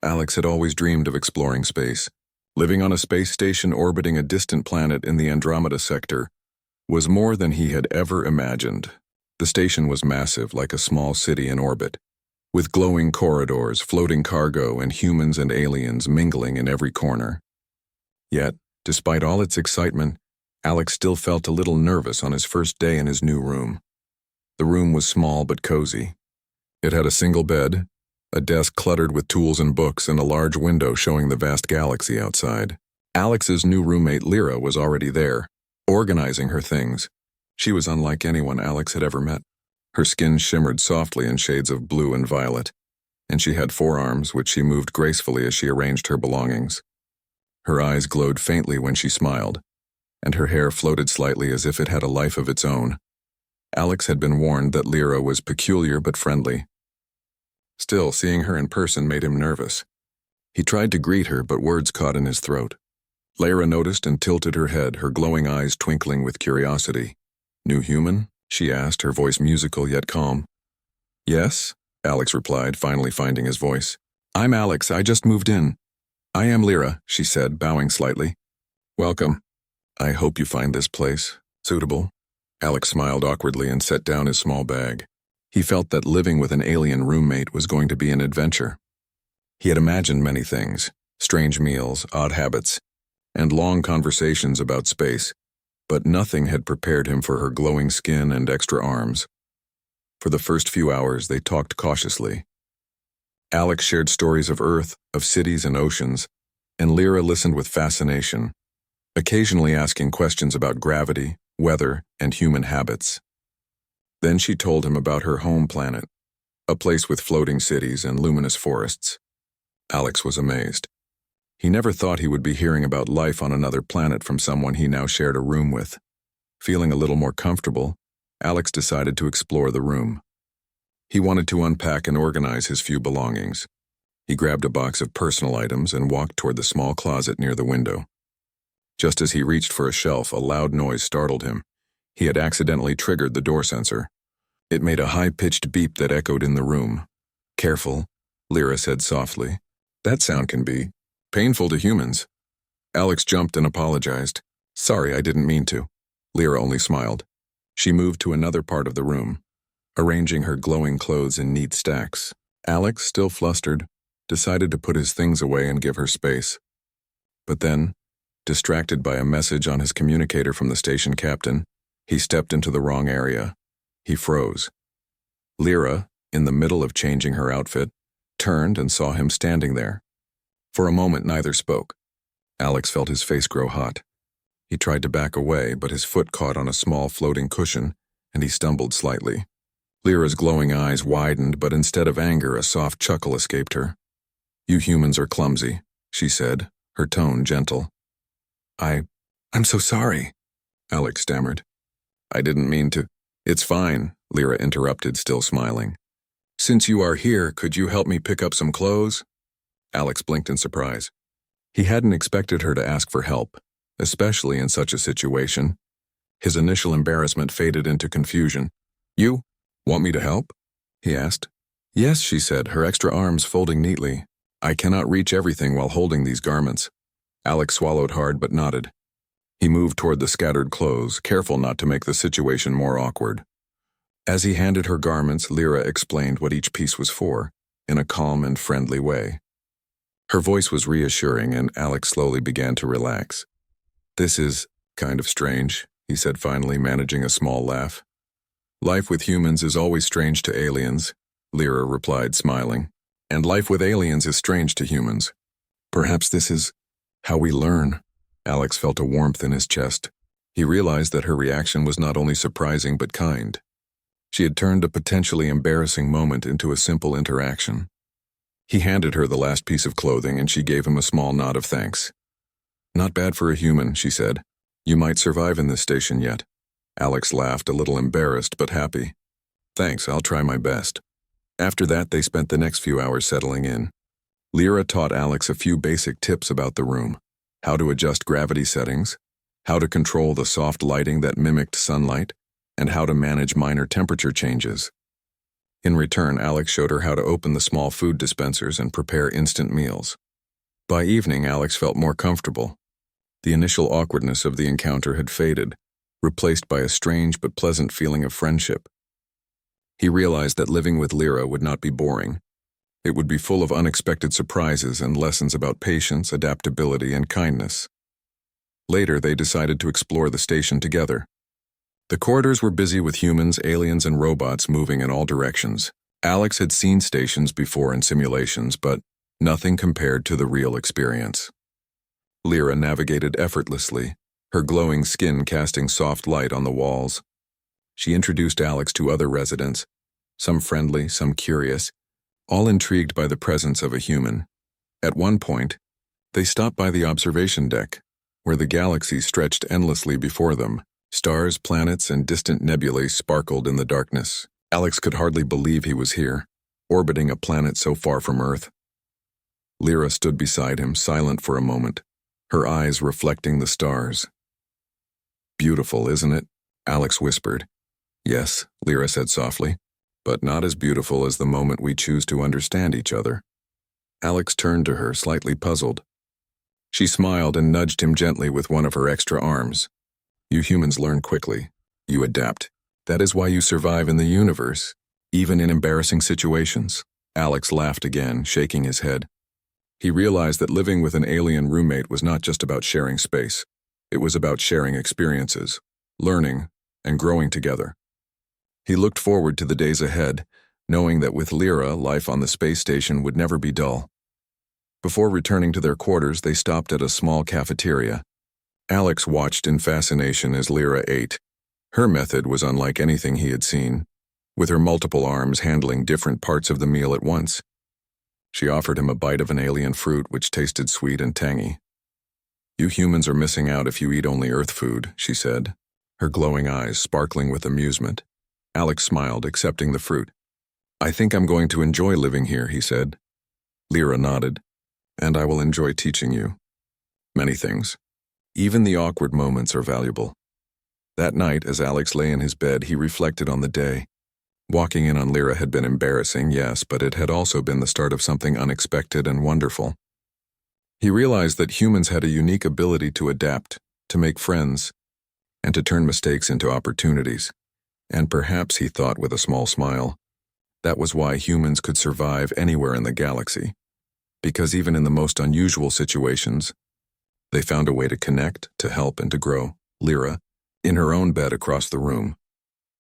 Alex had always dreamed of exploring space. Living on a space station orbiting a distant planet in the Andromeda sector was more than he had ever imagined. The station was massive, like a small city in orbit, with glowing corridors, floating cargo, and humans and aliens mingling in every corner. Yet, despite all its excitement, Alex still felt a little nervous on his first day in his new room. The room was small but cozy. It had a single bed, a desk cluttered with tools and books, and a large window showing the vast galaxy outside. Alex's new roommate Lyra was already there, organizing her things. She was unlike anyone Alex had ever met. Her skin shimmered softly in shades of blue and violet, and she had forearms which she moved gracefully as she arranged her belongings. Her eyes glowed faintly when she smiled, and her hair floated slightly as if it had a life of its own. Alex had been warned that Lyra was peculiar but friendly. Still, seeing her in person made him nervous. He tried to greet her, but words caught in his throat. Lyra noticed and tilted her head, her glowing eyes twinkling with curiosity. "New human?" she asked, her voice musical yet calm. "Yes," Alex replied, finally finding his voice. "I'm Alex, I just moved in." "I am Lyra," she said, bowing slightly. "Welcome. I hope you find this place suitable." Alex smiled awkwardly and set down his small bag. He felt that living with an alien roommate was going to be an adventure. He had imagined many things, strange meals, odd habits, and long conversations about space, but nothing had prepared him for her glowing skin and extra arms. For the first few hours, they talked cautiously. Alex shared stories of Earth, of cities and oceans, and Lyra listened with fascination, occasionally asking questions about gravity, weather, and human habits. Then she told him about her home planet, a place with floating cities and luminous forests. Alex was amazed. He never thought he would be hearing about life on another planet from someone he now shared a room with. Feeling a little more comfortable, Alex decided to explore the room. He wanted to unpack and organize his few belongings. He grabbed a box of personal items and walked toward the small closet near the window. Just as he reached for a shelf, a loud noise startled him. He had accidentally triggered the door sensor. It made a high-pitched beep that echoed in the room. "Careful," Lyra said softly. "That sound can be painful to humans." Alex jumped and apologized. "Sorry, I didn't mean to." Lyra only smiled. She moved to another part of the room, arranging her glowing clothes in neat stacks. Alex, still flustered, decided to put his things away and give her space. But then, distracted by a message on his communicator from the station captain, he stepped into the wrong area. He froze. Lyra, in the middle of changing her outfit, turned and saw him standing there. For a moment, neither spoke. Alex felt his face grow hot. He tried to back away, but his foot caught on a small floating cushion, and he stumbled slightly. Lyra's glowing eyes widened, but instead of anger, a soft chuckle escaped her. "You humans are clumsy," she said, her tone gentle. I'm so sorry," Alex stammered. "I didn't mean to." "It's fine," Lyra interrupted, still smiling. "Since you are here, could you help me pick up some clothes?" Alex blinked in surprise. He hadn't expected her to ask for help, especially in such a situation. His initial embarrassment faded into confusion. "You want me to help?" he asked. "Yes," she said, her extra arms folding neatly. "I cannot reach everything while holding these garments." Alex swallowed hard but nodded. He moved toward the scattered clothes, careful not to make the situation more awkward. As he handed her garments, Lyra explained what each piece was for, in a calm and friendly way. Her voice was reassuring, and Alex slowly began to relax. "This is kind of strange," he said finally, managing a small laugh. "Life with humans is always strange to aliens," Lyra replied, smiling. "And life with aliens is strange to humans. Perhaps this is how we learn." Alex felt a warmth in his chest. He realized that her reaction was not only surprising but kind. She had turned a potentially embarrassing moment into a simple interaction. He handed her the last piece of clothing, and she gave him a small nod of thanks. "Not bad for a human," she said. "You might survive in this station yet." Alex laughed, a little embarrassed but happy. "Thanks, I'll try my best." After that, they spent the next few hours settling in. Lyra taught Alex a few basic tips about the room: how to adjust gravity settings, how to control the soft lighting that mimicked sunlight, and how to manage minor temperature changes. In return, Alex showed her how to open the small food dispensers and prepare instant meals. By evening, Alex felt more comfortable. The initial awkwardness of the encounter had faded, replaced by a strange but pleasant feeling of friendship. He realized that living with Lyra would not be boring. It would be full of unexpected surprises and lessons about patience, adaptability, and kindness. Later, they decided to explore the station together. The corridors were busy with humans, aliens, and robots moving in all directions. Alex had seen stations before in simulations, but nothing compared to the real experience. Lyra navigated effortlessly, her glowing skin casting soft light on the walls. She introduced Alex to other residents, some friendly, some curious, all intrigued by the presence of a human. At one point, they stopped by the observation deck, where the galaxy stretched endlessly before them. Stars, planets, and distant nebulae sparkled in the darkness. Alex could hardly believe he was here, orbiting a planet so far from Earth. Lyra stood beside him, silent for a moment, her eyes reflecting the stars. "Beautiful, isn't it?" Alex whispered. "Yes," Lyra said softly, "but not as beautiful as the moment we choose to understand each other." Alex turned to her, slightly puzzled. She smiled and nudged him gently with one of her extra arms. "You humans learn quickly. You adapt. That is why you survive in the universe, even in embarrassing situations." Alex laughed again, shaking his head. He realized that living with an alien roommate was not just about sharing space. It was about sharing experiences, learning, and growing together. He looked forward to the days ahead, knowing that with Lyra, life on the space station would never be dull. Before returning to their quarters, they stopped at a small cafeteria. Alex watched in fascination as Lyra ate. Her method was unlike anything he had seen, with her multiple arms handling different parts of the meal at once. She offered him a bite of an alien fruit which tasted sweet and tangy. "You humans are missing out if you eat only Earth food," she said, her glowing eyes sparkling with amusement. Alex smiled, accepting the fruit. "I think I'm going to enjoy living here," he said. Lyra nodded. "And I will enjoy teaching you many things. Even the awkward moments are valuable." That night, as Alex lay in his bed, he reflected on the day. Walking in on Lyra had been embarrassing, yes, but it had also been the start of something unexpected and wonderful. He realized that humans had a unique ability to adapt, to make friends, and to turn mistakes into opportunities. And perhaps, he thought with a small smile, that was why humans could survive anywhere in the galaxy. Because even in the most unusual situations, they found a way to connect, to help, and to grow. Lyra, in her own bed across the room,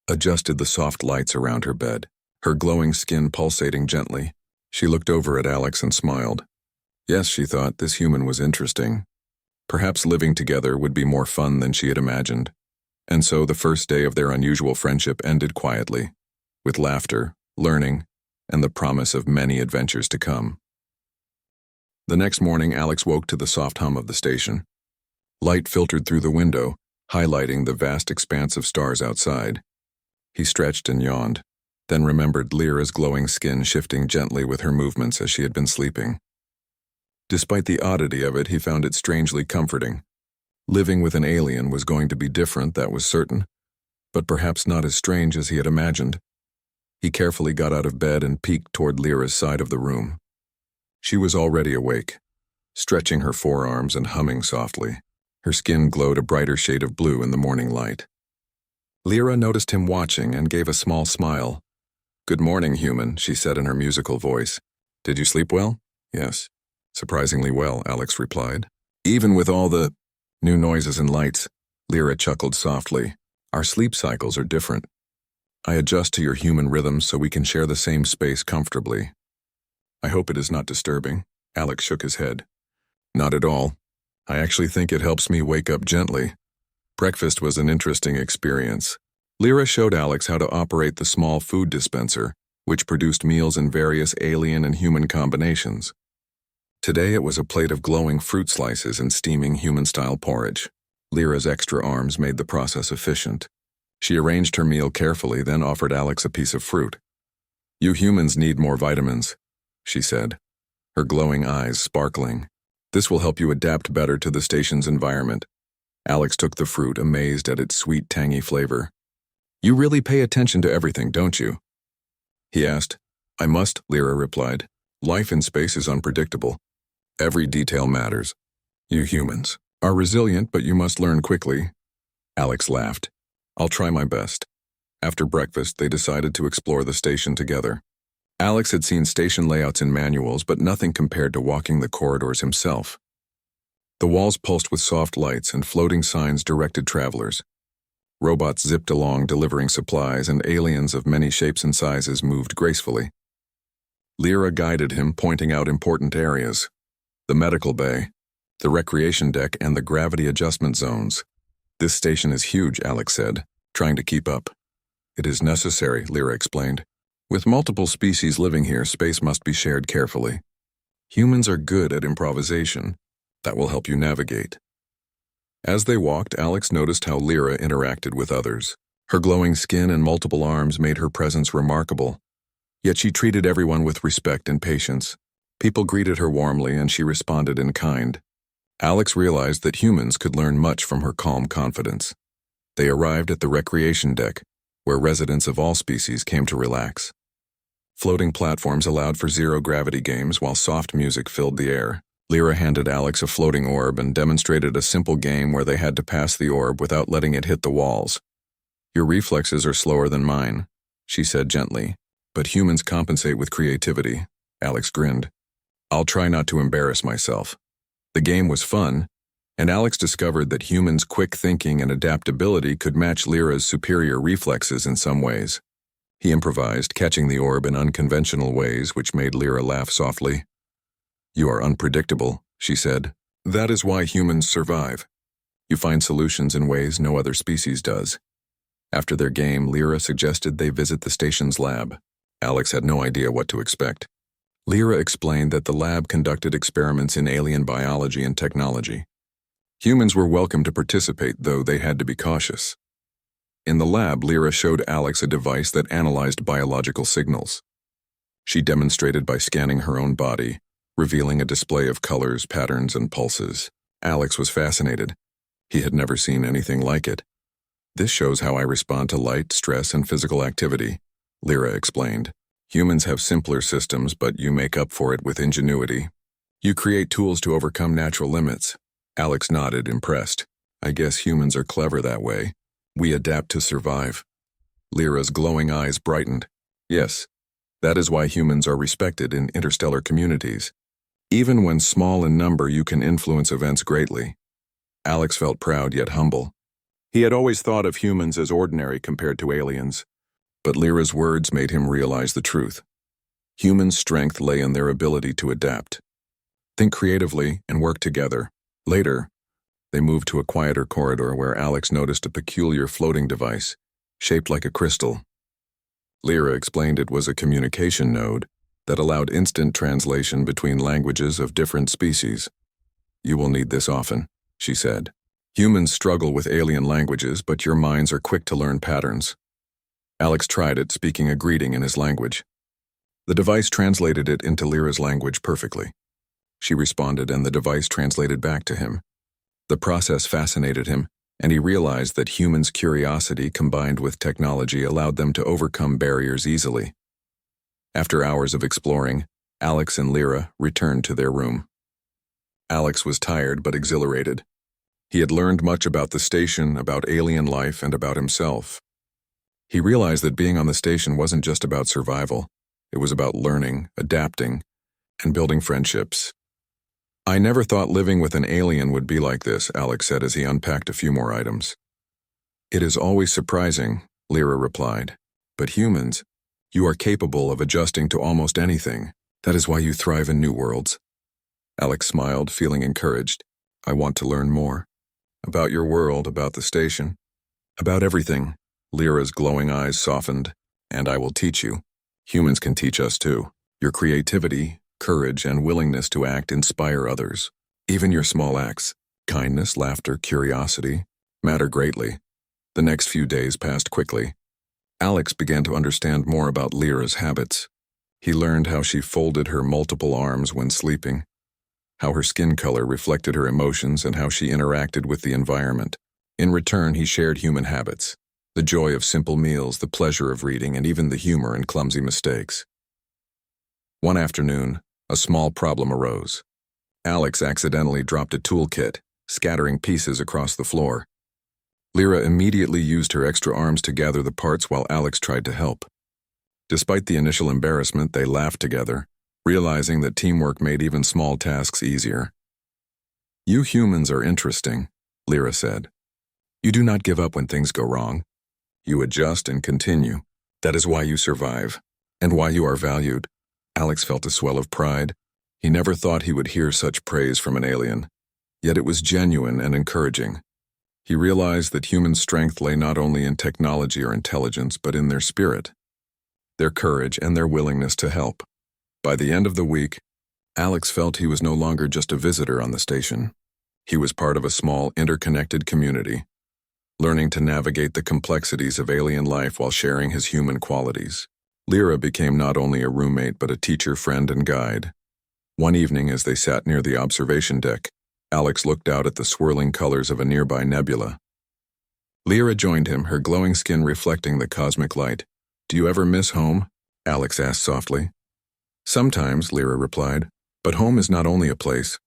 adjusted the soft lights around her bed, her glowing skin pulsating gently. She looked over at Alex and smiled. Yes, she thought, this human was interesting. Perhaps living together would be more fun than she had imagined. And so the first day of their unusual friendship ended quietly, with laughter, learning, and the promise of many adventures to come. The next morning, Alex woke to the soft hum of the station. Light filtered through the window, highlighting the vast expanse of stars outside. He stretched and yawned, then remembered Lyra's glowing skin shifting gently with her movements as she had been sleeping. Despite the oddity of it, he found it strangely comforting. Living with an alien was going to be different, that was certain, but perhaps not as strange as he had imagined. He carefully got out of bed and peeked toward Lyra's side of the room. She was already awake, stretching her forearms and humming softly. Her skin glowed a brighter shade of blue in the morning light. Lyra noticed him watching and gave a small smile. "Good morning, human," she said in her musical voice. "Did you sleep well?" "Yes." "Surprisingly well," Alex replied. "Even with all the new noises and lights," Lyra chuckled softly. "Our sleep cycles are different. I adjust to your human rhythms so we can share the same space comfortably." "I hope it is not disturbing." Alex shook his head. "Not at all. I actually think it helps me wake up gently." Breakfast was an interesting experience. Lyra showed Alex how to operate the small food dispenser, which produced meals in various alien and human combinations. Today it was a plate of glowing fruit slices and steaming human-style porridge. Lyra's extra arms made the process efficient. She arranged her meal carefully, then offered Alex a piece of fruit. "You humans need more vitamins," she said, her glowing eyes sparkling. "This will help you adapt better to the station's environment." Alex took the fruit, amazed at its sweet, tangy flavor. "You really pay attention to everything, don't you?" he asked. I must, Lyra replied. Life in space is unpredictable. Every detail matters. You humans are resilient, but you must learn quickly. Alex laughed. I'll try my best. After breakfast, they decided to explore the station together. Alex had seen station layouts in manuals, but nothing compared to walking the corridors himself. The walls pulsed with soft lights and floating signs directed travelers. Robots zipped along delivering supplies, and aliens of many shapes and sizes moved gracefully. Lyra guided him, pointing out important areas. The medical bay, the recreation deck, and the gravity adjustment zones. This station is huge, Alex said, trying to keep up. It is necessary, Lyra explained. With multiple species living here, space must be shared carefully. Humans are good at improvisation. That will help you navigate. As they walked, Alex noticed how Lyra interacted with others. Her glowing skin and multiple arms made her presence remarkable. Yet she treated everyone with respect and patience. People greeted her warmly, and she responded in kind. Alex realized that humans could learn much from her calm confidence. They arrived at the recreation deck, where residents of all species came to relax. Floating platforms allowed for zero-gravity games while soft music filled the air. Lyra handed Alex a floating orb and demonstrated a simple game where they had to pass the orb without letting it hit the walls. Your reflexes are slower than mine, she said gently, but humans compensate with creativity. Alex grinned. I'll try not to embarrass myself. The game was fun, and Alex discovered that humans' quick thinking and adaptability could match Lyra's superior reflexes in some ways. He improvised, catching the orb in unconventional ways, which made Lyra laugh softly. You are unpredictable, she said. That is why humans survive. You find solutions in ways no other species does. After their game, Lyra suggested they visit the station's lab. Alex had no idea what to expect. Lyra explained that the lab conducted experiments in alien biology and technology. Humans were welcome to participate, though they had to be cautious. In the lab, Lyra showed Alex a device that analyzed biological signals. She demonstrated by scanning her own body, revealing a display of colors, patterns, and pulses. Alex was fascinated. He had never seen anything like it. This shows how I respond to light, stress, and physical activity, Lyra explained. Humans have simpler systems, but you make up for it with ingenuity. You create tools to overcome natural limits. Alex nodded, impressed. I guess humans are clever that way. We adapt to survive. Lyra's glowing eyes brightened. Yes, that is why humans are respected in interstellar communities. Even when small in number, you can influence events greatly. Alex felt proud yet humble. He had always thought of humans as ordinary compared to aliens, but Lyra's words made him realize the truth. Human strength lay in their ability to adapt, think creatively, and work together. Later, they moved to a quieter corridor where Alex noticed a peculiar floating device, shaped like a crystal. Lyra explained it was a communication node that allowed instant translation between languages of different species. You will need this often, she said. Humans struggle with alien languages, but your minds are quick to learn patterns. Alex tried it, speaking a greeting in his language. The device translated it into Lyra's language perfectly. She responded, and the device translated back to him. The process fascinated him, and he realized that humans' curiosity combined with technology allowed them to overcome barriers easily. After hours of exploring, Alex and Lyra returned to their room. Alex was tired but exhilarated. He had learned much about the station, about alien life, and about himself. He realized that being on the station wasn't just about survival. It was about learning, adapting, and building friendships. I never thought living with an alien would be like this, Alex said as he unpacked a few more items. It is always surprising, Lyra replied. But humans, you are capable of adjusting to almost anything. That is why you thrive in new worlds. Alex smiled, feeling encouraged. I want to learn more. About your world, about the station. About everything. Lyra's glowing eyes softened. And I will teach you. Humans can teach us too. Your creativity, courage, and willingness to act inspire others. Even your small acts, kindness, laughter, curiosity, matter greatly. The next few days passed quickly. Alex began to understand more about Lyra's habits. He learned how she folded her multiple arms when sleeping, how her skin color reflected her emotions, and how she interacted with the environment. In return, he shared human habits. The joy of simple meals, the pleasure of reading, and even the humor in clumsy mistakes. One afternoon, a small problem arose. Alex accidentally dropped a toolkit, scattering pieces across the floor. Lyra immediately used her extra arms to gather the parts while Alex tried to help. Despite the initial embarrassment, they laughed together, realizing that teamwork made even small tasks easier. "You humans are interesting," Lyra said. "You do not give up when things go wrong. You adjust and continue. That is why you survive, and why you are valued." Alex felt a swell of pride. He never thought he would hear such praise from an alien, yet it was genuine and encouraging. He realized that human strength lay not only in technology or intelligence, but in their spirit, their courage, and their willingness to help. By the end of the week, Alex felt he was no longer just a visitor on the station. He was part of a small, interconnected community, learning to navigate the complexities of alien life while sharing his human qualities. Lyra became not only a roommate but a teacher, friend, and guide. One evening, as they sat near the observation deck, Alex looked out at the swirling colors of a nearby nebula. Lyra joined him, her glowing skin reflecting the cosmic light. "Do you ever miss home?" Alex asked softly. "Sometimes," Lyra replied, "but home is not only a place.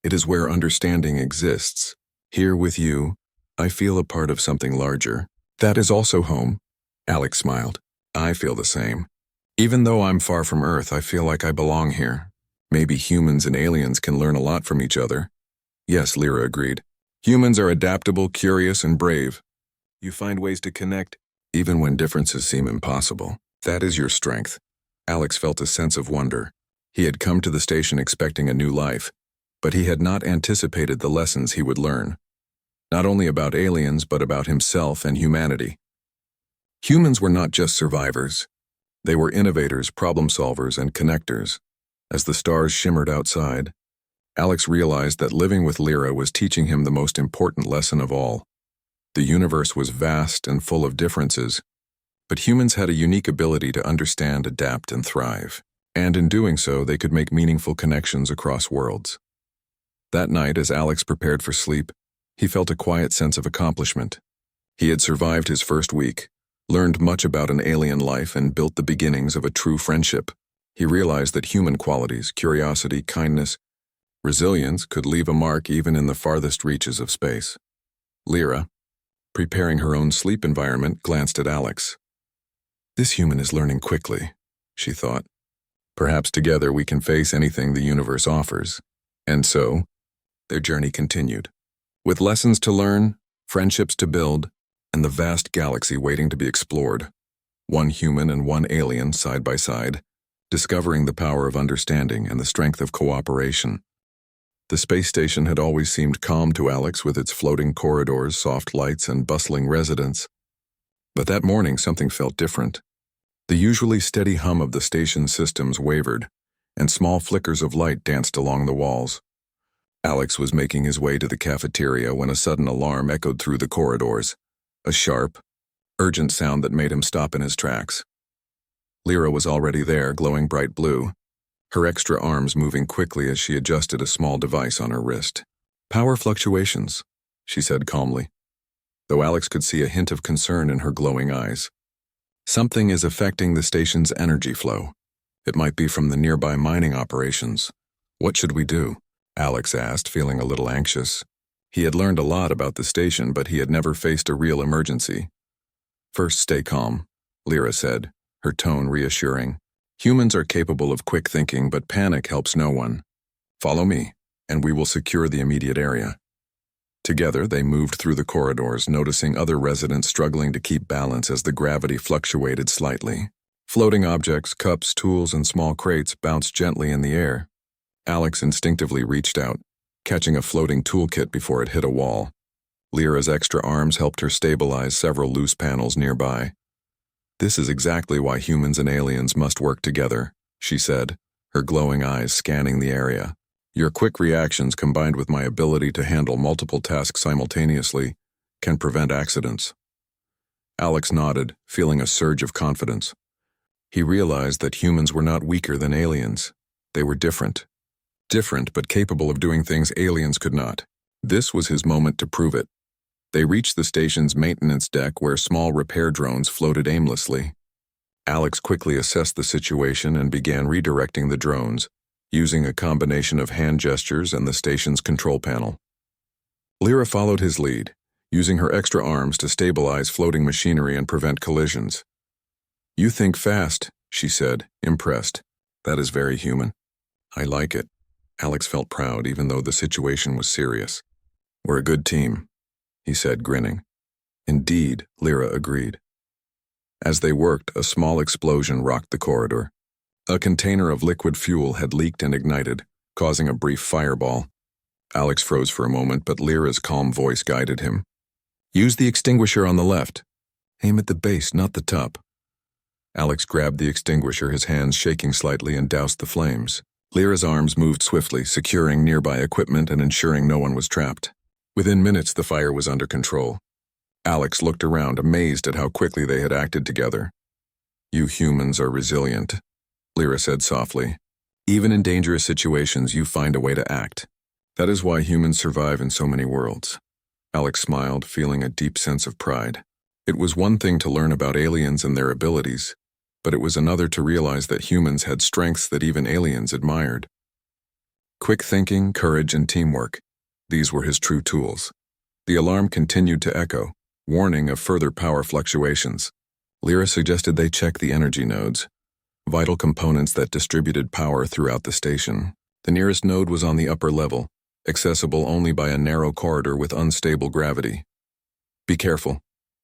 It is where understanding exists. Here with you, I feel a part of something larger. That is also home." Alex smiled. "I feel the same. Even though I'm far from Earth, I feel like I belong here. Maybe humans and aliens can learn a lot from each other." "Yes," Lyra agreed. "Humans are adaptable, curious, and brave. You find ways to connect, even when differences seem impossible. That is your strength." Alex felt a sense of wonder. He had come to the station expecting a new life, but he had not anticipated the lessons he would learn. Not only about aliens, but about himself and humanity. Humans were not just survivors. They were innovators, problem solvers, and connectors. As the stars shimmered outside, Alex realized that living with Lyra was teaching him the most important lesson of all. The universe was vast and full of differences, but humans had a unique ability to understand, adapt, and thrive. And in doing so, they could make meaningful connections across worlds. That night, as Alex prepared for sleep, he felt a quiet sense of accomplishment. He had survived his first week, learned much about an alien life, and built the beginnings of a true friendship. He realized that human qualities, curiosity, kindness, resilience, could leave a mark even in the farthest reaches of space. Lyra, preparing her own sleep environment, glanced at Alex. "This human is learning quickly," she thought. "Perhaps together we can face anything the universe offers." And so, their journey continued. With lessons to learn, friendships to build, and the vast galaxy waiting to be explored. One human and one alien side by side, discovering the power of understanding and the strength of cooperation. The space station had always seemed calm to Alex with its floating corridors, soft lights, and bustling residents. But that morning something felt different. The usually steady hum of the station's systems wavered, and small flickers of light danced along the walls. Alex was making his way to the cafeteria when a sudden alarm echoed through the corridors, a sharp, urgent sound that made him stop in his tracks. Lyra was already there, glowing bright blue, her extra arms moving quickly as she adjusted a small device on her wrist. "Power fluctuations," she said calmly, though Alex could see a hint of concern in her glowing eyes. "Something is affecting the station's energy flow. It might be from the nearby mining operations. What should we do?" Alex asked, feeling a little anxious. He had learned a lot about the station, but he had never faced a real emergency. "First, stay calm," Lyra said, her tone reassuring. "Humans are capable of quick thinking, but panic helps no one. Follow me, and we will secure the immediate area." Together, they moved through the corridors, noticing other residents struggling to keep balance as the gravity fluctuated slightly. Floating objects, cups, tools, and small crates bounced gently in the air. Alex instinctively reached out, catching a floating toolkit before it hit a wall. Lyra's extra arms helped her stabilize several loose panels nearby. "This is exactly why humans and aliens must work together," she said, her glowing eyes scanning the area. "Your quick reactions combined with my ability to handle multiple tasks simultaneously can prevent accidents." Alex nodded, feeling a surge of confidence. He realized that humans were not weaker than aliens. They were different. Different, but capable of doing things aliens could not. This was his moment to prove it. They reached the station's maintenance deck where small repair drones floated aimlessly. Alex quickly assessed the situation and began redirecting the drones, using a combination of hand gestures and the station's control panel. Lyra followed his lead, using her extra arms to stabilize floating machinery and prevent collisions. "You think fast," she said, impressed. "That is very human." "I like it." Alex felt proud even though the situation was serious. "We're a good team," he said, grinning. "Indeed," Lyra agreed. As they worked, a small explosion rocked the corridor. A container of liquid fuel had leaked and ignited, causing a brief fireball. Alex froze for a moment, but Lyra's calm voice guided him. "Use the extinguisher on the left. Aim at the base, not the top." Alex grabbed the extinguisher, his hands shaking slightly, and doused the flames. Lyra's arms moved swiftly, securing nearby equipment and ensuring no one was trapped. Within minutes, the fire was under control. Alex looked around, amazed at how quickly they had acted together. "You humans are resilient," Lyra said softly. "Even in dangerous situations, you find a way to act. That is why humans survive in so many worlds." Alex smiled, feeling a deep sense of pride. It was one thing to learn about aliens and their abilities, but it was another to realize that humans had strengths that even aliens admired. Quick thinking, courage, and teamwork. These were his true tools. The alarm continued to echo, warning of further power fluctuations. Lyra suggested they check the energy nodes, vital components that distributed power throughout the station. The nearest node was on the upper level, accessible only by a narrow corridor with unstable gravity. "Be careful,"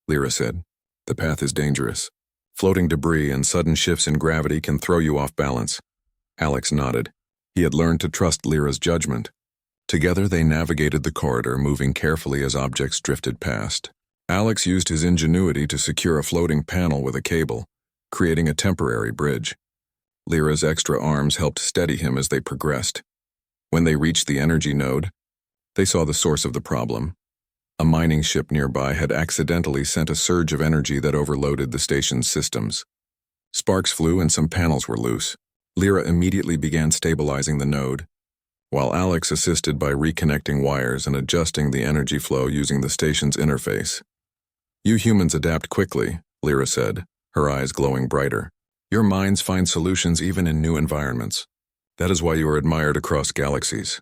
Lyra said. "The path is dangerous. Floating debris and sudden shifts in gravity can throw you off balance." Alex nodded. He had learned to trust Lyra's judgment. Together they navigated the corridor, moving carefully as objects drifted past. Alex used his ingenuity to secure a floating panel with a cable, creating a temporary bridge. Lyra's extra arms helped steady him as they progressed. When they reached the energy node, they saw the source of the problem. A mining ship nearby had accidentally sent a surge of energy that overloaded the station's systems. Sparks flew and some panels were loose. Lyra immediately began stabilizing the node, while Alex assisted by reconnecting wires and adjusting the energy flow using the station's interface. "You humans adapt quickly," Lyra said, her eyes glowing brighter. "Your minds find solutions even in new environments. That is why you are admired across galaxies."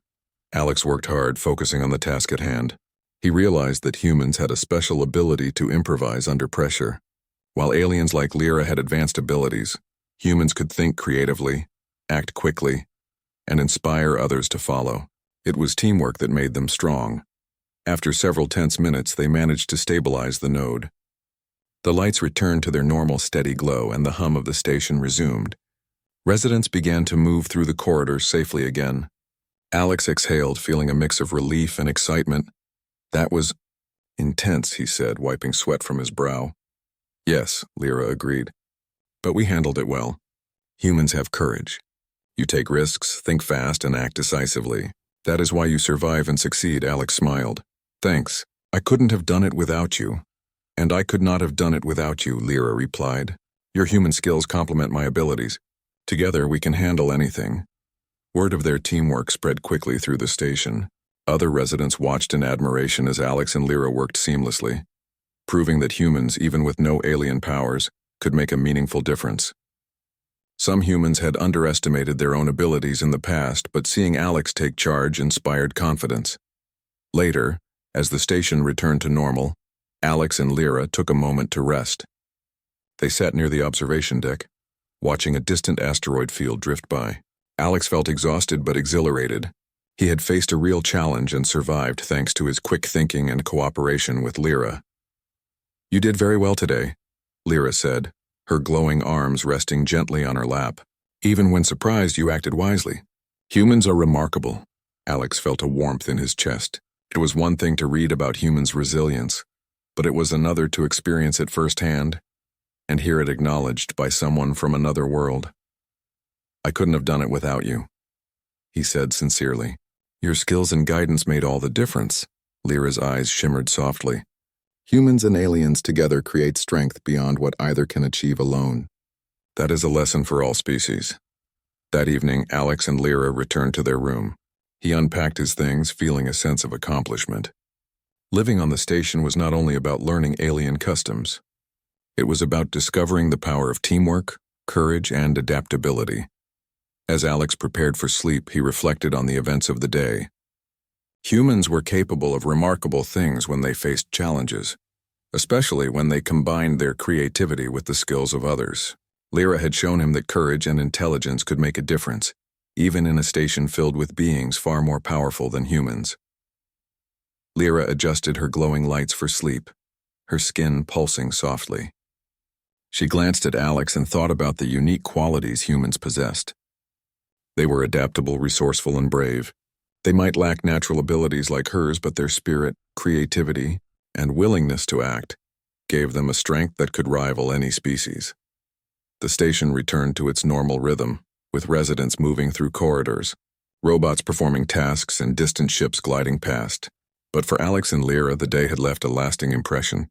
Alex worked hard, focusing on the task at hand. He realized that humans had a special ability to improvise under pressure. While aliens like Lyra had advanced abilities, humans could think creatively, act quickly, and inspire others to follow. It was teamwork that made them strong. After several tense minutes, they managed to stabilize the node. The lights returned to their normal steady glow and the hum of the station resumed. Residents began to move through the corridors safely again. Alex exhaled, feeling a mix of relief and excitement. "That was intense," he said, wiping sweat from his brow. "Yes," Lyra agreed. "But we handled it well. Humans have courage. You take risks, think fast, and act decisively. That is why you survive and succeed," Alex smiled. "Thanks. I couldn't have done it without you." "And I could not have done it without you," Lyra replied. "Your human skills complement my abilities. Together we can handle anything." Word of their teamwork spread quickly through the station. Other residents watched in admiration as Alex and Lyra worked seamlessly, proving that humans, even with no alien powers, could make a meaningful difference. Some humans had underestimated their own abilities in the past, but seeing Alex take charge inspired confidence. Later, as the station returned to normal, Alex and Lyra took a moment to rest. They sat near the observation deck, watching a distant asteroid field drift by. Alex felt exhausted but exhilarated. He had faced a real challenge and survived thanks to his quick thinking and cooperation with Lyra. "You did very well today," Lyra said, her glowing arms resting gently on her lap. "Even when surprised, you acted wisely. Humans are remarkable." Alex felt a warmth in his chest. It was one thing to read about humans' resilience, but it was another to experience it firsthand and hear it acknowledged by someone from another world. "I couldn't have done it without you," he said sincerely. "Your skills and guidance made all the difference." Lyra's eyes shimmered softly. "Humans and aliens together create strength beyond what either can achieve alone. That is a lesson for all species." That evening, Alex and Lyra returned to their room. He unpacked his things, feeling a sense of accomplishment. Living on the station was not only about learning alien customs. It was about discovering the power of teamwork, courage, and adaptability. As Alex prepared for sleep, he reflected on the events of the day. Humans were capable of remarkable things when they faced challenges, especially when they combined their creativity with the skills of others. Lyra had shown him that courage and intelligence could make a difference, even in a station filled with beings far more powerful than humans. Lyra adjusted her glowing lights for sleep, her skin pulsing softly. She glanced at Alex and thought about the unique qualities humans possessed. They were adaptable, resourceful, and brave. They might lack natural abilities like hers, but their spirit, creativity, and willingness to act gave them a strength that could rival any species. The station returned to its normal rhythm, with residents moving through corridors, robots performing tasks, and distant ships gliding past. But for Alex and Lyra, the day had left a lasting impression.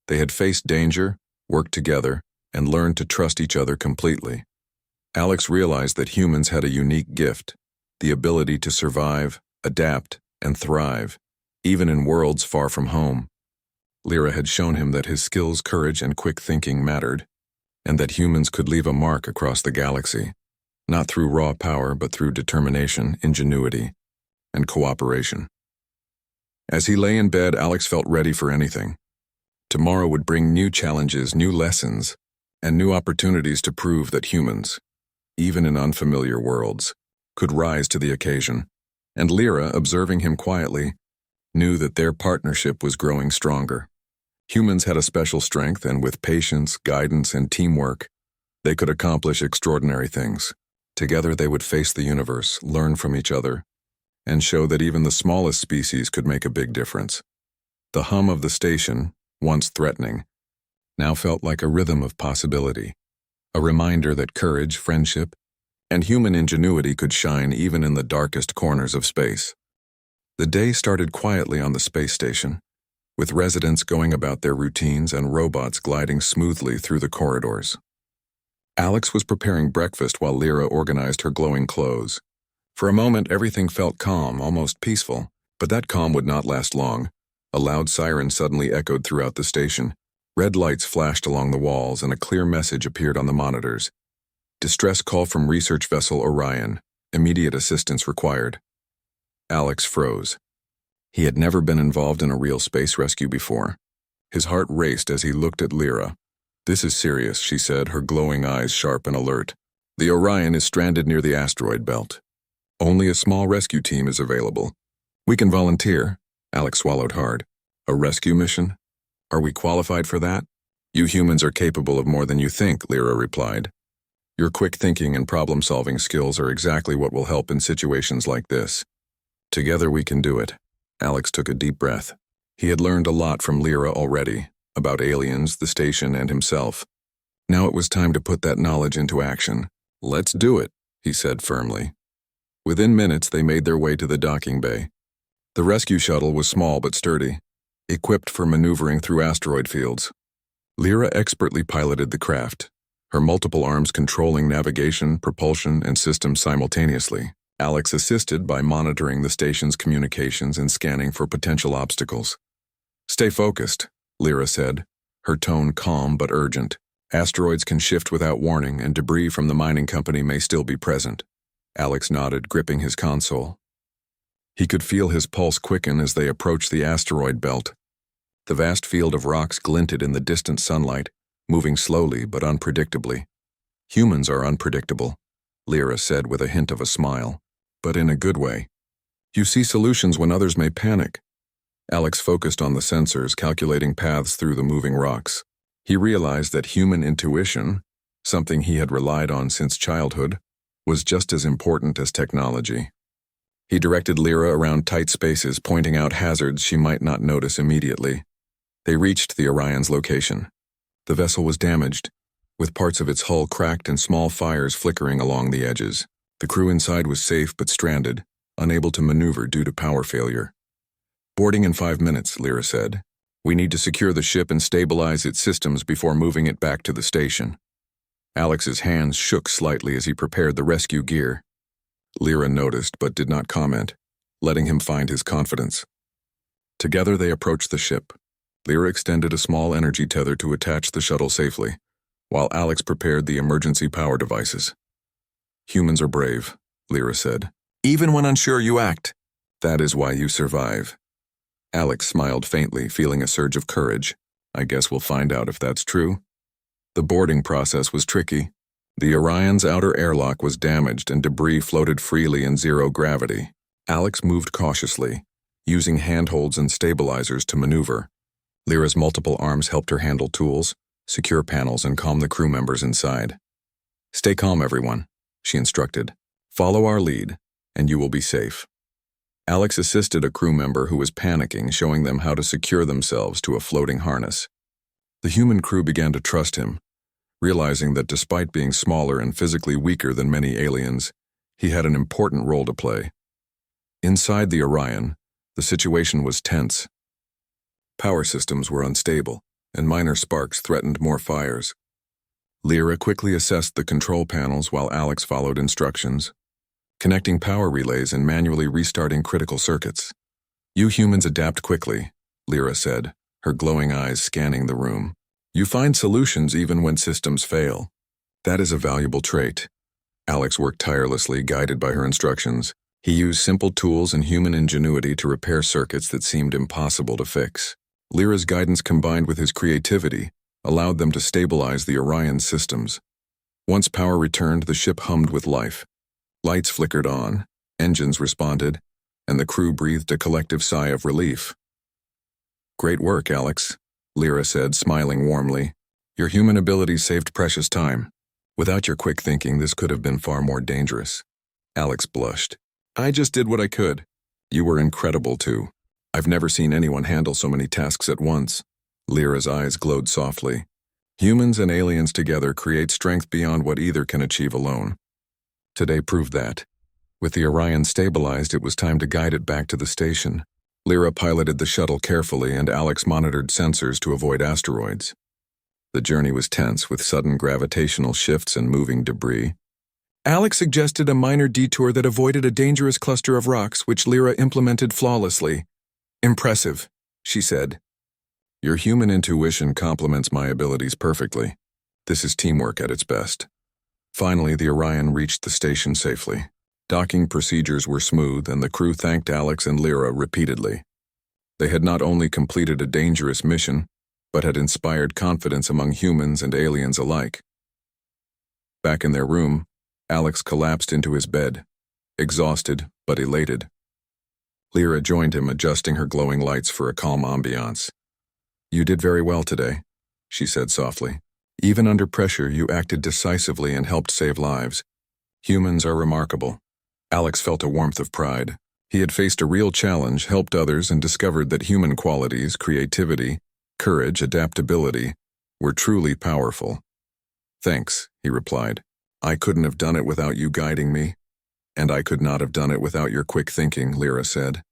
They had faced danger, worked together, and learned to trust each other completely. Alex realized that humans had a unique gift, the ability to survive, adapt, and thrive, even in worlds far from home. Lyra had shown him that his skills, courage, and quick thinking mattered, and that humans could leave a mark across the galaxy, not through raw power but through determination, ingenuity, and cooperation. As he lay in bed, Alex felt ready for anything. Tomorrow would bring new challenges, new lessons, and new opportunities to prove that humans, even in unfamiliar worlds, could rise to the occasion. And Lyra, observing him quietly, knew that their partnership was growing stronger. Humans had a special strength, and with patience, guidance, and teamwork, they could accomplish extraordinary things. Together they would face the universe, learn from each other, and show that even the smallest species could make a big difference. The hum of the station, once threatening, now felt like a rhythm of possibility, a reminder that courage, friendship, and human ingenuity could shine even in the darkest corners of space. The day started quietly on the space station, with residents going about their routines and robots gliding smoothly through the corridors. Alex was preparing breakfast while Lyra organized her glowing clothes. For a moment, everything felt calm, almost peaceful, but that calm would not last long. A loud siren suddenly echoed throughout the station. Red lights flashed along the walls, and a clear message appeared on the monitors. Distress call from research vessel Orion. Immediate assistance required. Alex froze. He had never been involved in a real space rescue before. His heart raced as he looked at Lyra. "This is serious," she said, her glowing eyes sharp and alert. "The Orion is stranded near the asteroid belt. Only a small rescue team is available. We can volunteer." Alex swallowed hard. "A rescue mission? Are we qualified for that?" "You humans are capable of more than you think," Lyra replied. "Your quick thinking and problem-solving skills are exactly what will help in situations like this. Together we can do it." Alex took a deep breath. He had learned a lot from Lyra already, about aliens, the station, and himself. Now it was time to put that knowledge into action. "Let's do it," he said firmly. Within minutes, they made their way to the docking bay. The rescue shuttle was small but sturdy, equipped for maneuvering through asteroid fields. Lyra expertly piloted the craft, her multiple arms controlling navigation, propulsion, and systems simultaneously. Alex assisted by monitoring the station's communications and scanning for potential obstacles. "Stay focused," Lyra said, her tone calm but urgent. "Asteroids can shift without warning, and debris from the mining company may still be present." Alex nodded, gripping his console. He could feel his pulse quicken as they approached the asteroid belt. The vast field of rocks glinted in the distant sunlight, moving slowly but unpredictably. "Humans are unpredictable," Lyra said with a hint of a smile, "but in a good way. You see solutions when others may panic." Alex focused on the sensors, calculating paths through the moving rocks. He realized that human intuition, something he had relied on since childhood, was just as important as technology. He directed Lyra around tight spaces, pointing out hazards she might not notice immediately. They reached the Orion's location. The vessel was damaged, with parts of its hull cracked and small fires flickering along the edges. The crew inside was safe but stranded, unable to maneuver due to power failure. "Boarding in 5 minutes," Lyra said. "We need to secure the ship and stabilize its systems before moving it back to the station." Alex's hands shook slightly as he prepared the rescue gear. Lyra noticed but did not comment, letting him find his confidence. Together they approached the ship. Lyra extended a small energy tether to attach the shuttle safely, while Alex prepared the emergency power devices. "Humans are brave," Lyra said. "Even when unsure, you act. That is why you survive." Alex smiled faintly, feeling a surge of courage. "I guess we'll find out if that's true." The boarding process was tricky. The Orion's outer airlock was damaged and debris floated freely in zero gravity. Alex moved cautiously, using handholds and stabilizers to maneuver. Lyra's multiple arms helped her handle tools, secure panels, and calm the crew members inside. "Stay calm, everyone," she instructed. "Follow our lead, and you will be safe." Alex assisted a crew member who was panicking, showing them how to secure themselves to a floating harness. The human crew began to trust him, realizing that despite being smaller and physically weaker than many aliens, he had an important role to play. Inside the Orion, the situation was tense. Power systems were unstable, and minor sparks threatened more fires. Lyra quickly assessed the control panels while Alex followed instructions, connecting power relays and manually restarting critical circuits. "You humans adapt quickly," Lyra said, her glowing eyes scanning the room. "You find solutions even when systems fail. That is a valuable trait." Alex worked tirelessly, guided by her instructions. He used simple tools and human ingenuity to repair circuits that seemed impossible to fix. Lyra's guidance combined with his creativity allowed them to stabilize the Orion systems. Once power returned, the ship hummed with life. Lights flickered on, engines responded, and the crew breathed a collective sigh of relief. "Great work, Alex," Lyra said, smiling warmly. "Your human abilities saved precious time. Without your quick thinking, this could have been far more dangerous." Alex blushed. "I just did what I could." "You were incredible, too. I've never seen anyone handle so many tasks at once." Lyra's eyes glowed softly. "Humans and aliens together create strength beyond what either can achieve alone." Today proved that. With the Orion stabilized, it was time to guide it back to the station. Lyra piloted the shuttle carefully, and Alex monitored sensors to avoid asteroids. The journey was tense, with sudden gravitational shifts and moving debris. Alex suggested a minor detour that avoided a dangerous cluster of rocks, which Lyra implemented flawlessly. "Impressive," she said. "Your human intuition complements my abilities perfectly. This is teamwork at its best." Finally, the Orion reached the station safely. Docking procedures were smooth, and the crew thanked Alex and Lyra repeatedly. They had not only completed a dangerous mission, but had inspired confidence among humans and aliens alike. Back in their room, Alex collapsed into his bed, exhausted but elated. Lyra joined him, adjusting her glowing lights for a calm ambiance. "You did very well today," she said softly. "Even under pressure, you acted decisively and helped save lives. Humans are remarkable." Alex felt a warmth of pride. He had faced a real challenge, helped others, and discovered that human qualities, creativity, courage, adaptability, were truly powerful. "Thanks," he replied. "I couldn't have done it without you guiding me." "And I could not have done it without your quick thinking," Lyra said.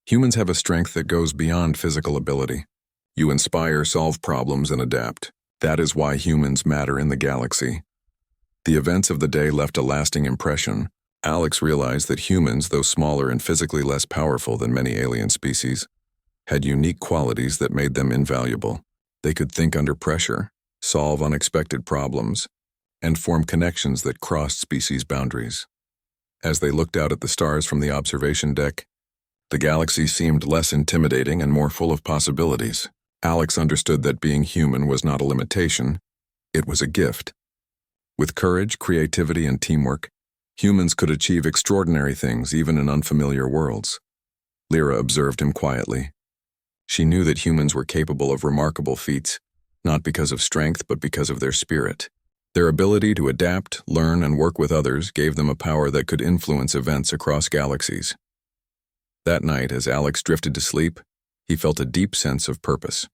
"Humans have a strength that goes beyond physical ability. You inspire, solve problems, and adapt. That is why humans matter in the galaxy." The events of the day left a lasting impression. Alex realized that humans, though smaller and physically less powerful than many alien species, had unique qualities that made them invaluable. They could think under pressure, solve unexpected problems, and form connections that crossed species boundaries. As they looked out at the stars from the observation deck, the galaxy seemed less intimidating and more full of possibilities. Alex understood that being human was not a limitation, it was a gift. With courage, creativity, and teamwork, humans could achieve extraordinary things even in unfamiliar worlds. Lyra observed him quietly. She knew that humans were capable of remarkable feats, not because of strength but because of their spirit. Their ability to adapt, learn, and work with others gave them a power that could influence events across galaxies. That night, as Alex drifted to sleep, he felt a deep sense of purpose.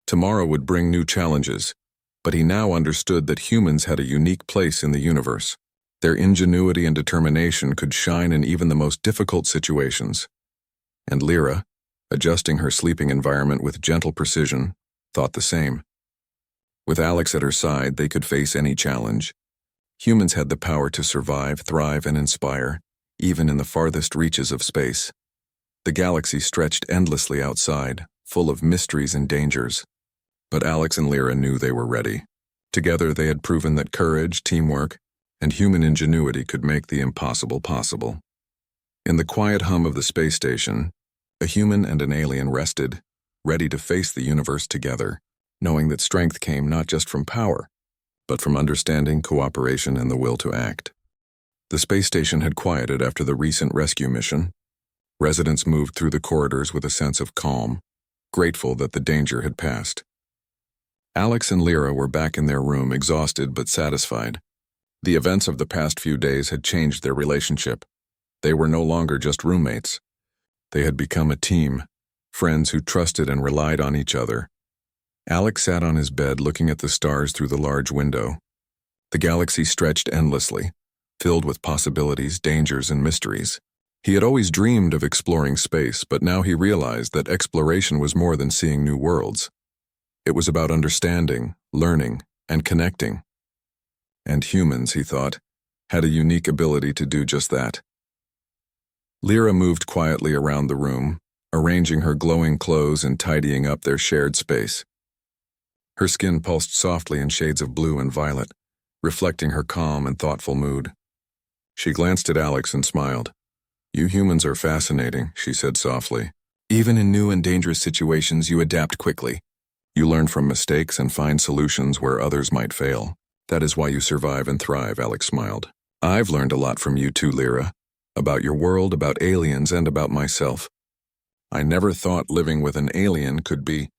Tomorrow would bring new challenges, but he now understood that humans had a unique place in the universe. Their ingenuity and determination could shine in even the most difficult situations. And Lyra, adjusting her sleeping environment with gentle precision, thought the same. With Alex at her side, they could face any challenge. Humans had the power to survive, thrive, and inspire, even in the farthest reaches of space. The galaxy stretched endlessly outside, full of mysteries and dangers. But Alex and Lyra knew they were ready. Together they had proven that courage, teamwork, and human ingenuity could make the impossible possible. In the quiet hum of the space station, a human and an alien rested, ready to face the universe together, knowing that strength came not just from power, but from understanding, cooperation, and the will to act. The space station had quieted after the recent rescue mission. Residents moved through the corridors with a sense of calm, grateful that the danger had passed. Alex and Lyra were back in their room, exhausted but satisfied. The events of the past few days had changed their relationship. They were no longer just roommates. They had become a team, friends who trusted and relied on each other. Alex sat on his bed looking at the stars through the large window. The galaxy stretched endlessly, filled with possibilities, dangers, and mysteries. He had always dreamed of exploring space, but now he realized that exploration was more than seeing new worlds. It was about understanding, learning, and connecting. And humans, he thought, had a unique ability to do just that. Lyra moved quietly around the room, arranging her glowing clothes and tidying up their shared space. Her skin pulsed softly in shades of blue and violet, reflecting her calm and thoughtful mood. She glanced at Alex and smiled. "You humans are fascinating," she said softly. "Even in new and dangerous situations, you adapt quickly. You learn from mistakes and find solutions where others might fail. That is why you survive and thrive," Alex smiled. "I've learned a lot from you too, Lyra. About your world, about aliens, and about myself. I never thought living with an alien could be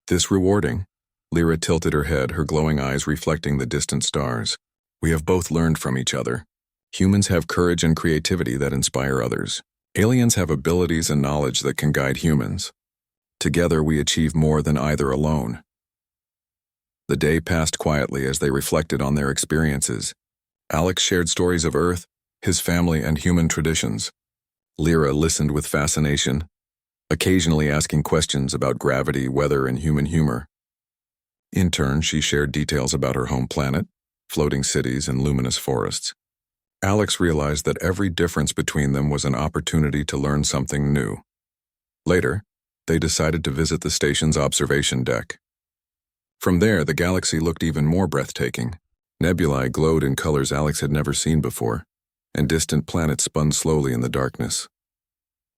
this rewarding." Lyra tilted her head, her glowing eyes reflecting the distant stars. "We have both learned from each other. Humans have courage and creativity that inspire others. Aliens have abilities and knowledge that can guide humans. Together we achieve more than either alone." The day passed quietly as they reflected on their experiences. Alex shared stories of Earth, his family, and human traditions. Lyra listened with fascination, occasionally asking questions about gravity, weather, and human humor. In turn, she shared details about her home planet, floating cities, and luminous forests. Alex realized that every difference between them was an opportunity to learn something new. Later, they decided to visit the station's observation deck. From there, the galaxy looked even more breathtaking. Nebulae glowed in colors Alex had never seen before, and distant planets spun slowly in the darkness.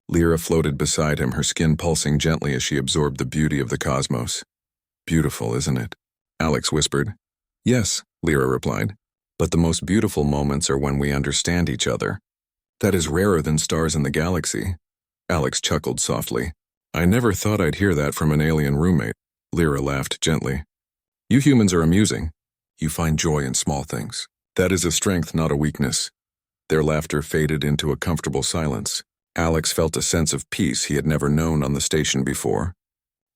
Lyra floated beside him, her skin pulsing gently as she absorbed the beauty of the cosmos. "Beautiful, isn't it?" Alex whispered. "Yes," Lyra replied. "But the most beautiful moments are when we understand each other. That is rarer than stars in the galaxy." Alex chuckled softly. "I never thought I'd hear that from an alien roommate." Lyra laughed gently. "You humans are amusing. You find joy in small things. That is a strength, not a weakness." Their laughter faded into a comfortable silence. Alex felt a sense of peace he had never known on the station before.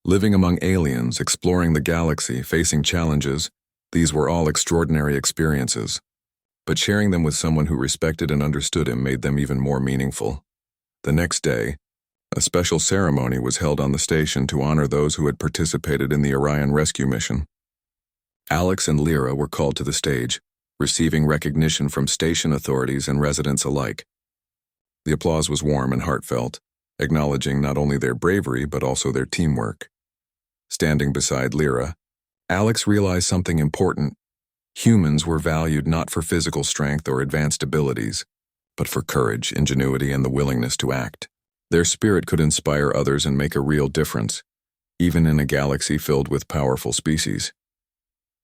Living among aliens, exploring the galaxy, facing challenges, these were all extraordinary experiences. But sharing them with someone who respected and understood him made them even more meaningful. The next day, a special ceremony was held on the station to honor those who had participated in the Orion rescue mission. Alex and Lyra were called to the stage, receiving recognition from station authorities and residents alike. The applause was warm and heartfelt, acknowledging not only their bravery but also their teamwork. Standing beside Lyra, Alex realized something important. Humans were valued not for physical strength or advanced abilities, but for courage, ingenuity, and the willingness to act. Their spirit could inspire others and make a real difference, even in a galaxy filled with powerful species.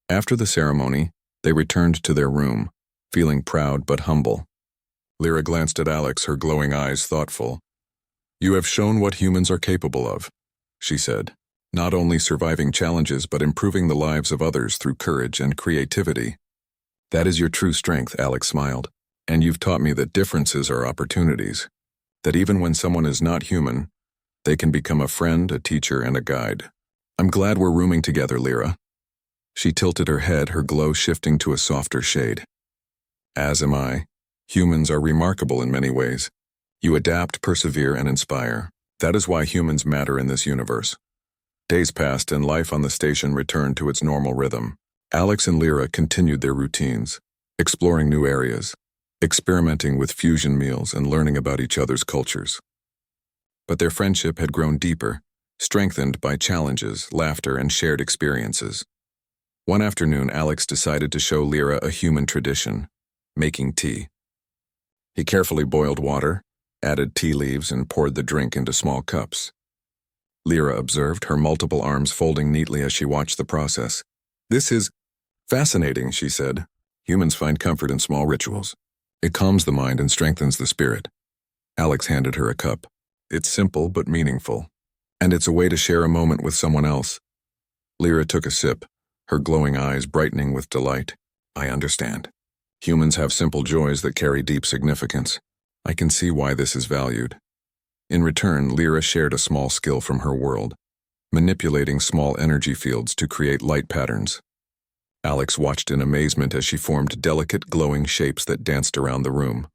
After the ceremony, they returned to their room, feeling proud but humble. Lyra glanced at Alex, her glowing eyes thoughtful. "You have shown what humans are capable of," she said. "Not only surviving challenges but improving the lives of others through courage and creativity." "That is your true strength," Alex smiled. "And you've taught me that differences are opportunities. That even when someone is not human, they can become a friend, a teacher, and a guide. I'm glad we're rooming together, Lyra." She tilted her head, her glow shifting to a softer shade. "As am I. Humans are remarkable in many ways. You adapt, persevere, and inspire. That is why humans matter in this universe." Days passed and life on the station returned to its normal rhythm. Alex and Lyra continued their routines, exploring new areas, experimenting with fusion meals, and learning about each other's cultures. But their friendship had grown deeper, strengthened by challenges, laughter, and shared experiences. One afternoon, Alex decided to show Lyra a human tradition, making tea. He carefully boiled water, added tea leaves, and poured the drink into small cups. Lyra observed, her multiple arms folding neatly as she watched the process. "This is fascinating," she said. "Humans find comfort in small rituals. It calms the mind and strengthens the spirit." Alex handed her a cup. "It's simple but meaningful, and it's a way to share a moment with someone else." Lyra took a sip, her glowing eyes brightening with delight. "I understand. Humans have simple joys that carry deep significance. I can see why this is valued." In return, Lyra shared a small skill from her world, manipulating small energy fields to create light patterns. Alex watched in amazement as she formed delicate, glowing shapes that danced around the room.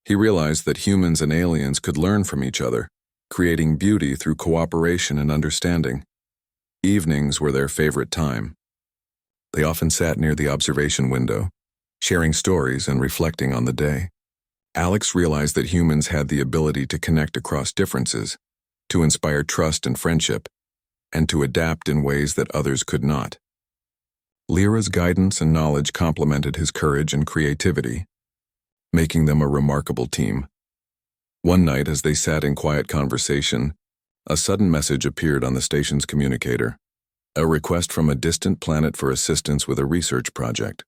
He realized that humans and aliens could learn from each other, creating beauty through cooperation and understanding. Evenings were their favorite time. They often sat near the observation window, sharing stories and reflecting on the day. Alex realized that humans had the ability to connect across differences, to inspire trust and friendship, and to adapt in ways that others could not. Lyra's guidance and knowledge complemented his courage and creativity, making them a remarkable team. One night, as they sat in quiet conversation, a sudden message appeared on the station's communicator, a request from a distant planet for assistance with a research project.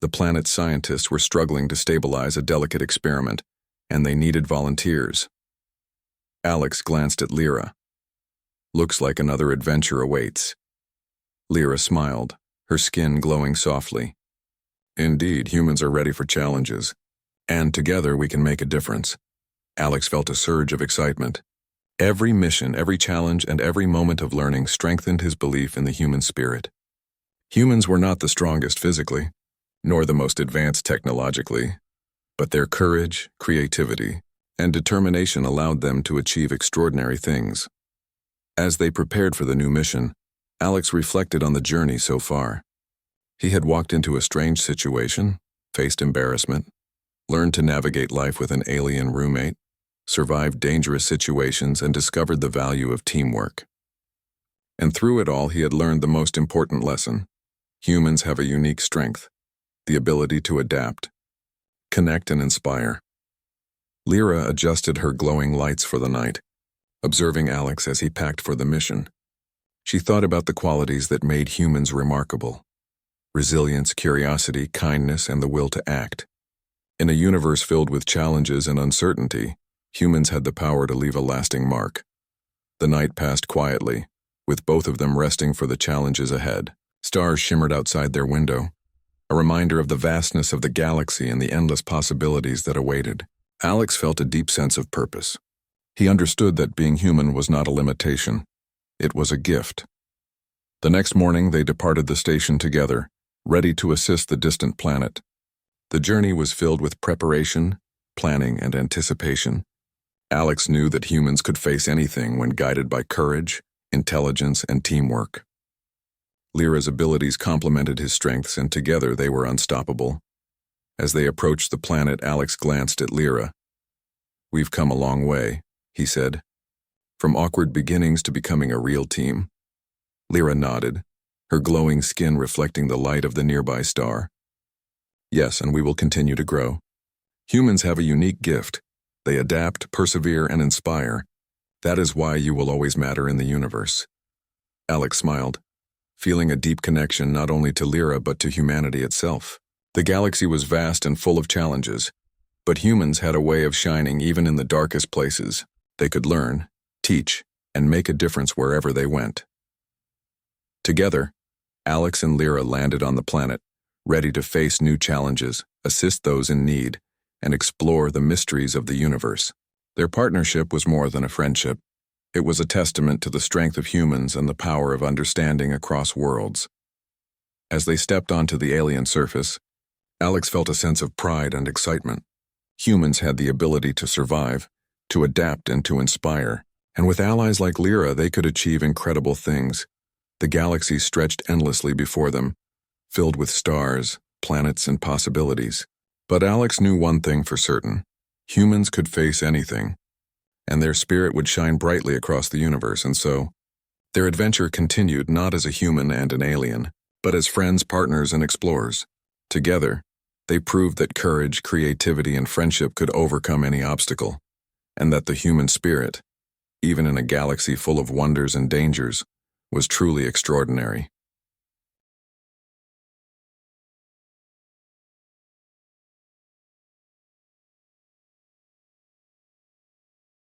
The planet's scientists were struggling to stabilize a delicate experiment, and they needed volunteers. Alex glanced at Lyra. "Looks like another adventure awaits." Lyra smiled, her skin glowing softly. "Indeed, humans are ready for challenges, and together we can make a difference." Alex felt a surge of excitement. Every mission, every challenge, and every moment of learning strengthened his belief in the human spirit. Humans were not the strongest physically, nor the most advanced technologically, but their courage, creativity, and determination allowed them to achieve extraordinary things. As they prepared for the new mission, Alex reflected on the journey so far. He had walked into a strange situation, faced embarrassment, learned to navigate life with an alien roommate, survived dangerous situations, and discovered the value of teamwork. And through it all, he had learned the most important lesson. Humans have a unique strength, the ability to adapt, connect, and inspire. Lyra adjusted her glowing lights for the night, observing Alex as he packed for the mission. She thought about the qualities that made humans remarkable: resilience, curiosity, kindness, and the will to act. In a universe filled with challenges and uncertainty, humans had the power to leave a lasting mark. The night passed quietly, with both of them resting for the challenges ahead. Stars shimmered outside their window, a reminder of the vastness of the galaxy and the endless possibilities that awaited. Alex felt a deep sense of purpose. He understood that being human was not a limitation. It was a gift. The next morning, they departed the station together, ready to assist the distant planet. The journey was filled with preparation, planning, and anticipation. Alex knew that humans could face anything when guided by courage, intelligence, and teamwork. Lyra's abilities complemented his strengths, and together they were unstoppable. As they approached the planet, Alex glanced at Lyra. "We've come a long way," he said. "From awkward beginnings to becoming a real team." Lyra nodded, her glowing skin reflecting the light of the nearby star. "Yes, and we will continue to grow. Humans have a unique gift. They adapt, persevere, and inspire. That is why you will always matter in the universe." Alex smiled, feeling a deep connection not only to Lyra but to humanity itself. The galaxy was vast and full of challenges, but humans had a way of shining even in the darkest places. They could learn, teach, and make a difference wherever they went. Together, Alex and Lyra landed on the planet, ready to face new challenges, assist those in need, and explore the mysteries of the universe. Their partnership was more than a friendship. It was a testament to the strength of humans and the power of understanding across worlds. As they stepped onto the alien surface, Alex felt a sense of pride and excitement. Humans had the ability to survive, to adapt, and to inspire. And with allies like Lyra, they could achieve incredible things. The galaxy stretched endlessly before them, filled with stars, planets, and possibilities. But Alex knew one thing for certain: humans could face anything. and their spirit would shine brightly across the universe, and so, their adventure continued not as a human and an alien, but as friends, partners, and explorers. Together, they proved that courage, creativity, and friendship could overcome any obstacle, and that the human spirit, even in a galaxy full of wonders and dangers, was truly extraordinary.